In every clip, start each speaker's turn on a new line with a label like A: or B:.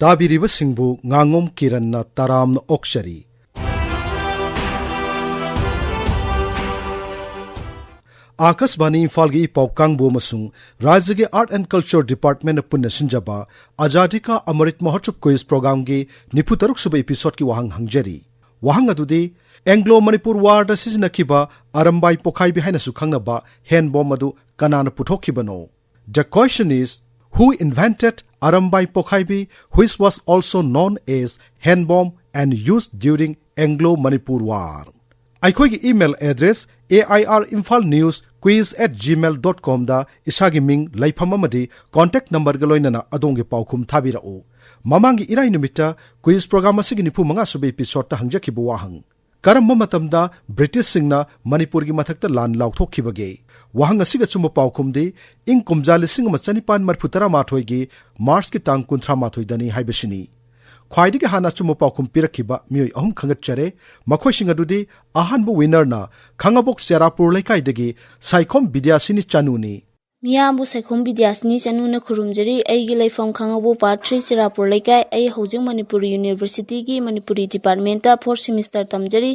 A: ꯇꯥꯕꯤꯔꯤꯕꯁꯤꯡꯕꯨ ꯉꯥꯉꯣꯝ ꯀꯤꯔꯟꯅ ꯇꯔꯥꯝꯅ ꯑꯣꯛꯆꯔꯤ꯫ आकाशवाणी इम्फाल की पाव कांगबो मसुंग राज्य के आर्ट एंड कल्चर डिपार्टमेंट पुण्य सिंजबा आजादी का अमृत महोत्सव क्विज प्रोग्राम की 93 एपिसोड की वहां हंगजरी। वहां अदुदी एंग्लो मणिपुर वार सिजनखिबा अरंबाई पोखाई बिहाइना सुखंगनबा हैंड बॉम्ब अदु कनाना पुथोखिबनो। The question is, who invented Arambai Pokhaibi, which was also known as hand bomb and used during Anglo-Manipur War? अखोई ईमेल एड्रेस air.infalnews@gmail.com दा इसागी मिंग लाइफम अमदी कांटेक्ट नंबर गलोइनना अदोंगे पाउखुम थाबिराओ। ममांगी इराई नुमिता क्विज प्रोग्राम असिगी 95 एपिसोड ता हंगजखिबो वाहंग करम्बा मतमदा ब्रिटिश सिंगना मणिपुर की मथक्ता लान लाउथोखिबगे वहां असिगा चुम पाउखुमदी इंग कुमजा 1994 की मार्च की तांग 38 दनी हाइबसिनी। ख्वाइदिगे हाना चुम पाउखुम पिरखिबा मियोय अहुम खंगतचरे मखोइसिंग अदुदी अहानबो विनरना खंगाबोक सेरापुर लेकाइदगी साइखोम विद्यासिनी चानुनी।
B: मियाबु सैखोम विद्यासिनी चानुना खुरुमजरी ऐगी लाइफम खंगाबो पार्ट 3 चिरापुर लेकाय ऐ हौजिंग मणिपुर यूनिवर्सिटी की मणिपुरी डिपार्टमेंट 4 सेमिस्टर तमजरी।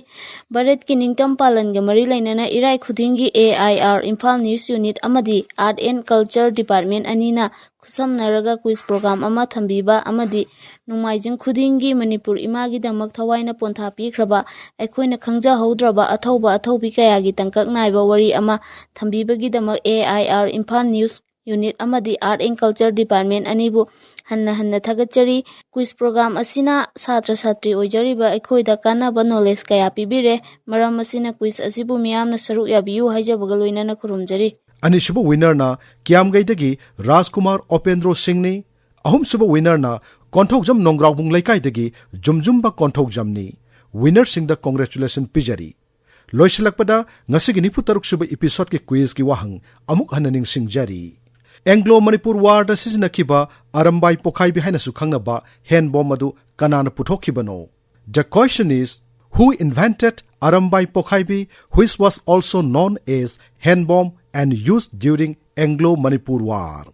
B: भारत की निंगतम पालन ग मरी लैनना इराय खुदिंगी AIR इम्फाल न्यूज यूनिट अमदी आर्ट एंड कल्चर डिपार्टमेंट अनीना खुसमनरगा क्विज प्रोग्राम अमा थंबीबा अमदी नुमाइजिंग खुदिंगी मणिपुर इमागी दमक थवाइना पोंथा पीख्रबा अखोइना खंगजा हौद्रबा अथौबी कयागी तंकक नाइबा वरी अमा थंबीबगी दमक AIR इम्फाल न्यूज यूनिट अमदी आर्ट एंड कल्चर डिपार्टमेंट अनीबु हन्ना थगचरी। क्विज प्रोग्राम असिना छात्र छात्री ओइजरीबा अखोइदा कानाबा नॉलेज कया पीबिरे मरम असिना क्विज असिबु मियामना सरुक याबियु हाइजबगा लोइनना खुरुमजरी।
A: अनिसुब विनरना कियामगैदगी राजकुमार उपेंद्र सिंहनी। अहुमसुब विनरना कोंथौजम नोंग्राउबुंग लेकाइदगी जुमजुमबा कोंथौजमनी। विनर सिंह द कांग्रेचुलेशन पिजरी। लोइसलकपदा ngasiगी 93 एपिसोड के क्विज की वाहंग अमुक हननिंग सिंगजरी। एंग्लो मणिपुर वार द सिजनखिबा अरंबाई पोखाई बिहाइना सुखंगनबा हैंड बॉम्ब अदु कनाना पुथोखिबनो। The question is, who invented Arambai Pokhaibi, which was also known as hand bomb and used during Anglo-Manipur War?